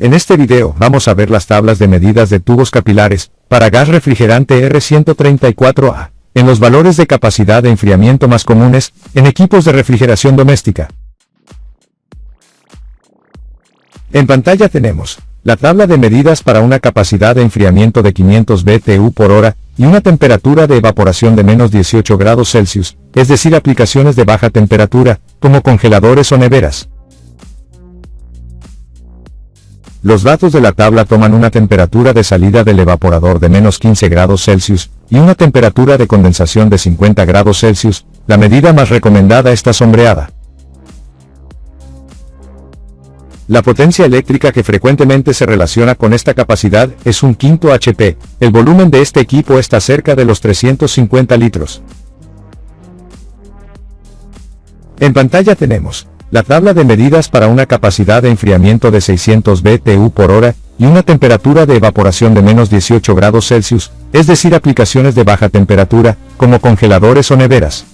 En este video vamos a ver las tablas de medidas de tubos capilares para gas refrigerante R134A en los valores de capacidad de enfriamiento más comunes en equipos de refrigeración doméstica. En pantalla tenemos la tabla de medidas para una capacidad de enfriamiento de 500 BTU por hora y una temperatura de evaporación de menos 18 grados Celsius, es decir, aplicaciones de baja temperatura, como congeladores o neveras. Los datos de la tabla toman una temperatura de salida del evaporador de menos 15 grados Celsius y una temperatura de condensación de 50 grados Celsius. La medida más recomendada está sombreada. La potencia eléctrica que frecuentemente se relaciona con esta capacidad es un quinto HP. El volumen de este equipo está cerca de los 350 litros. En pantalla tenemos la tabla de medidas para una capacidad de enfriamiento de 600 BTU por hora y una temperatura de evaporación de menos 18 grados Celsius, es decir, aplicaciones de baja temperatura, como congeladores o neveras.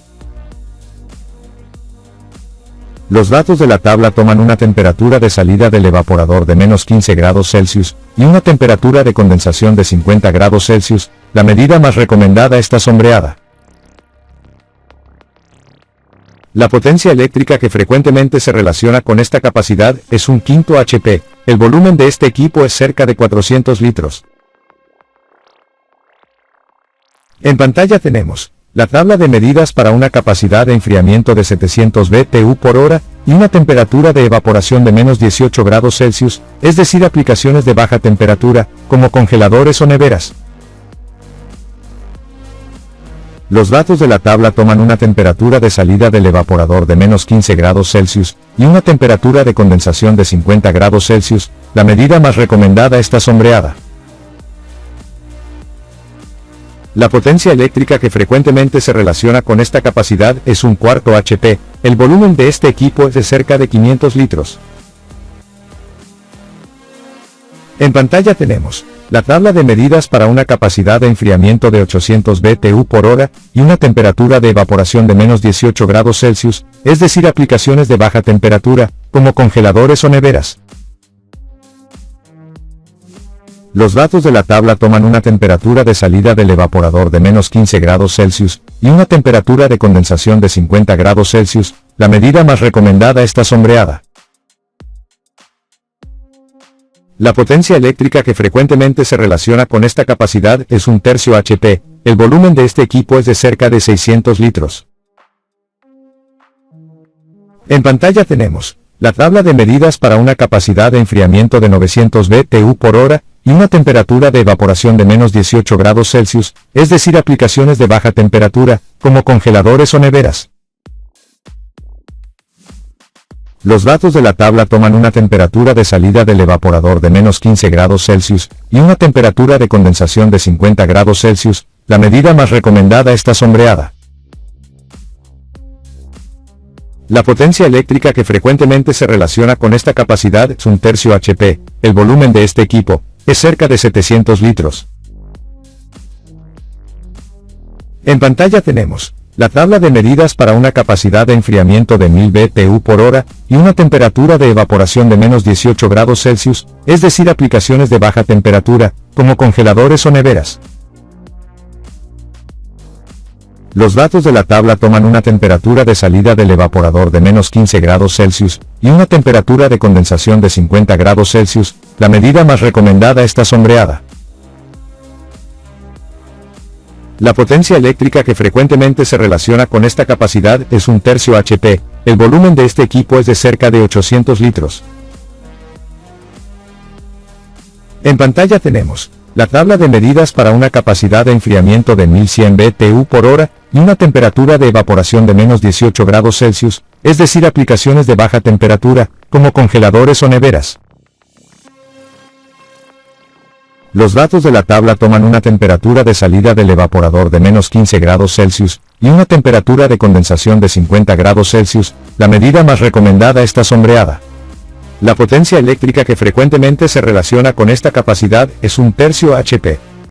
Los datos de la tabla toman una temperatura de salida del evaporador de menos 15 grados Celsius y una temperatura de condensación de 50 grados Celsius. La medida más recomendada está sombreada. La potencia eléctrica que frecuentemente se relaciona con esta capacidad es un quinto HP. El volumen de este equipo es cerca de 400 litros. En pantalla tenemos la tabla de medidas para una capacidad de enfriamiento de 700 BTU por hora y una temperatura de evaporación de menos 18 grados Celsius, es decir, aplicaciones de baja temperatura, como congeladores o neveras. Los datos de la tabla toman una temperatura de salida del evaporador de menos 15 grados Celsius y una temperatura de condensación de 50 grados Celsius. La medida más recomendada está sombreada. La potencia eléctrica que frecuentemente se relaciona con esta capacidad es un cuarto HP. El volumen de este equipo es de cerca de 500 litros. En pantalla tenemos la tabla de medidas para una capacidad de enfriamiento de 800 BTU por hora y una temperatura de evaporación de menos 18 grados Celsius, es decir, aplicaciones de baja temperatura, como congeladores o neveras. Los datos de la tabla toman una temperatura de salida del evaporador de menos 15 grados Celsius y una temperatura de condensación de 50 grados Celsius. La medida más recomendada está sombreada. La potencia eléctrica que frecuentemente se relaciona con esta capacidad es un tercio HP. El volumen de este equipo es de cerca de 600 litros. En pantalla tenemos la tabla de medidas para una capacidad de enfriamiento de 900 BTU por hora y una temperatura de evaporación de menos 18 grados Celsius, es decir, aplicaciones de baja temperatura, como congeladores o neveras. Los datos de la tabla toman una temperatura de salida del evaporador de menos 15 grados Celsius y una temperatura de condensación de 50 grados Celsius. La medida más recomendada está sombreada. La potencia eléctrica que frecuentemente se relaciona con esta capacidad es un tercio HP. El volumen de este equipo es cerca de 700 litros. En pantalla tenemos la tabla de medidas para una capacidad de enfriamiento de 1000 BTU por hora y una temperatura de evaporación de menos 18 grados Celsius, es decir, aplicaciones de baja temperatura, como congeladores o neveras. Los datos de la tabla toman una temperatura de salida del evaporador de menos 15 grados Celsius y una temperatura de condensación de 50 grados Celsius. La medida más recomendada está sombreada. La potencia eléctrica que frecuentemente se relaciona con esta capacidad es un tercio HP. El volumen de este equipo es de cerca de 800 litros. En pantalla tenemos la tabla de medidas para una capacidad de enfriamiento de 1100 BTU por hora y una temperatura de evaporación de menos 18 grados Celsius, es decir, aplicaciones de baja temperatura, como congeladores o neveras. Los datos de la tabla toman una temperatura de salida del evaporador de menos 15 grados Celsius y una temperatura de condensación de 50 grados Celsius. La medida más recomendada está sombreada. La potencia eléctrica que frecuentemente se relaciona con esta capacidad es un tercio HP.